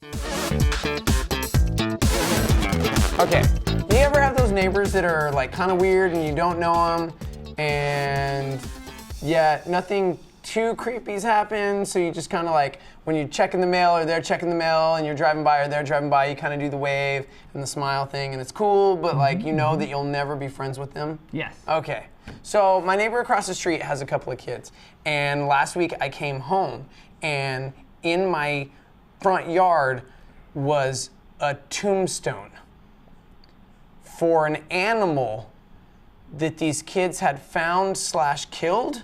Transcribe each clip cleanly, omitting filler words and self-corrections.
Okay, do you ever have those neighbors that are like kind of weird and you don't know them, and yet nothing too creepy's happened, so you just kind of like, when you check in the mail or they're checking the mail and you're driving by or they're driving by, you kind of do the wave and the smile thing and it's cool, but like you know that you'll never be friends with them? Yes. Okay, so my neighbor across the street has a couple of kids, and last week I came home and in my front yard was a tombstone for an animal that these kids had found / killed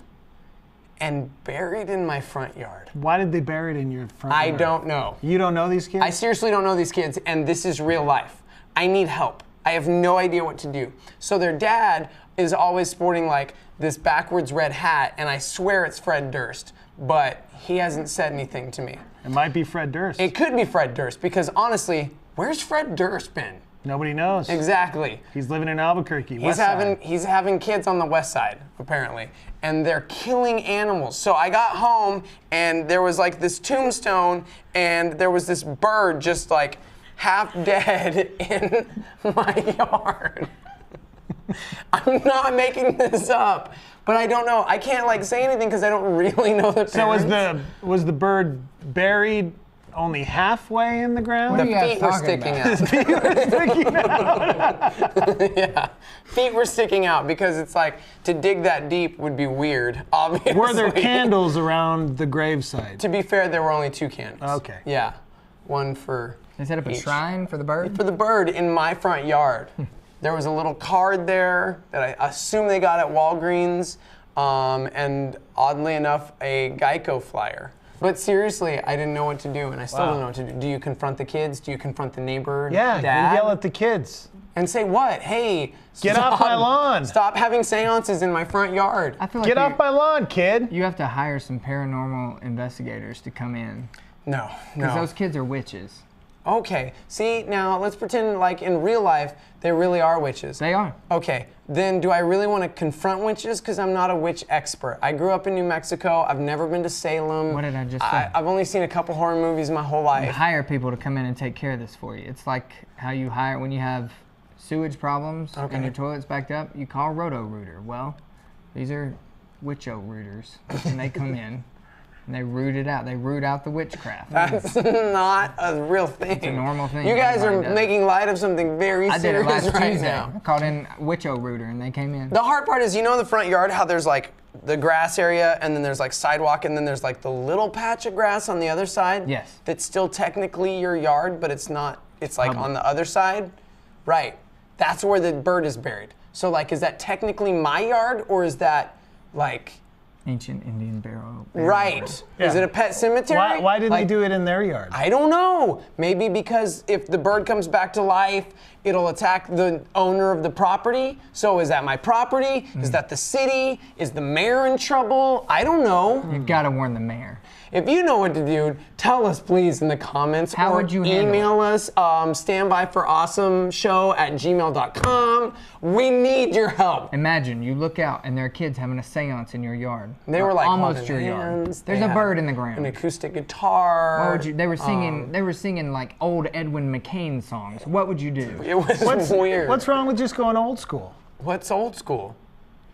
and buried in my front yard. Why did they bury it in your front yard? I don't know. You don't know these kids? I seriously don't know these kids, and this is real life. I need help. I have no idea what to do. So their dad is always sporting like this backwards red hat, and I swear it's Fred Durst, but he hasn't said anything to me. It might be Fred Durst. It could be Fred Durst, because honestly, where's Fred Durst been? Nobody knows. Exactly. He's living in Albuquerque, West Side. He's having kids on the west side, apparently, and they're killing animals. So I got home, and there was like this tombstone, and there was this bird just like half dead in my yard. I'm not making this up, but I don't know. I can't like say anything because I don't really know the parents. So was the bird buried only halfway in the ground? The feet were sticking out. His feet were sticking out. Yeah, feet were sticking out because it's like to dig that deep would be weird, obviously. Were there candles around the gravesite? To be fair, there were only 2 candles. Okay. Yeah, one for They set up a each. shrine for the bird? For the bird in my front yard. There was a little card there that I assume they got at Walgreens, and oddly enough, a Geico flyer. But seriously, I didn't know what to do, and I still don't know what to do. Do you confront the kids? Do you confront the neighbor? Yeah, dad? you yell at the kids. And say what? Hey, Get off my lawn. Stop having seances in my front yard. I feel like Get off my lawn, kid. you have to hire some paranormal investigators to come in. No, Because no. those kids are witches. Okay, see, now let's pretend like in real life, they really are witches. They are. Okay, then do I really want to confront witches? Because I'm not a witch expert. I grew up in New Mexico. I've never been to Salem. What did I just say? I've only seen a couple horror movies my whole You life. hire people to come in and take care of this for you. It's like how you hire when you have sewage problems and your toilet's backed up, you call Roto-Rooter. Well, these are witcho-rooters, and they come in and they root it out. They root out the witchcraft. That's not a real thing. It's a normal thing. You guys are Everybody does. making light of something very I did it serious last right Tuesday. now. I called in Witcho-Rooter and they came in. The hard part is, you know, in the front yard, how there's like the grass area, and then there's like sidewalk, and then there's like the little patch of grass on the other side. Yes. That's still technically your yard, but it's not. It's like on the other side. Right. That's where the bird is buried. So like, is that technically my yard, or is that like? Ancient Indian burial. Right. Yeah. Is it a pet cemetery? Why didn't they Like, do it in their yard? I don't know. Maybe because if the bird comes back to life, it'll attack the owner of the property. So is that my property? Is that the city? Is the mayor in trouble? I don't know. You've got to warn the mayor. If you know what to do, tell us please in the comments. How or would you handle email us, standbyforAwesomeShow@gmail.com. We need your help. Imagine you look out and there are kids having a seance in your yard. They were like almost holding your yard. hands. There's They a had bird in the ground. An acoustic guitar. What would you? They were singing. They were singing like old Edwin McCain songs. What would you do? It was weird. What's wrong with just going old school? What's old school?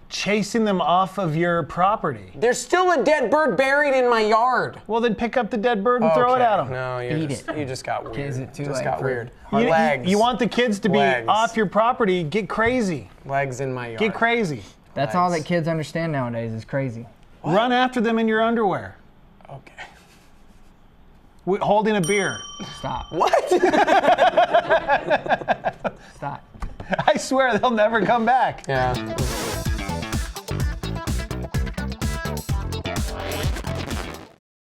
Chasing them off of your property. There's still a dead bird buried in my yard. Well, then pick up the dead bird and throw it at them. No, Eat you just got weird. Is it too just late got for- weird. You, Legs. you want the kids to be Legs. off your property, get crazy. Legs in my yard. Get crazy. That's all that kids understand nowadays is crazy. Run after them in your underwear, Okay. holding a beer. Stop. What? Stop. I swear they'll never come back. Yeah.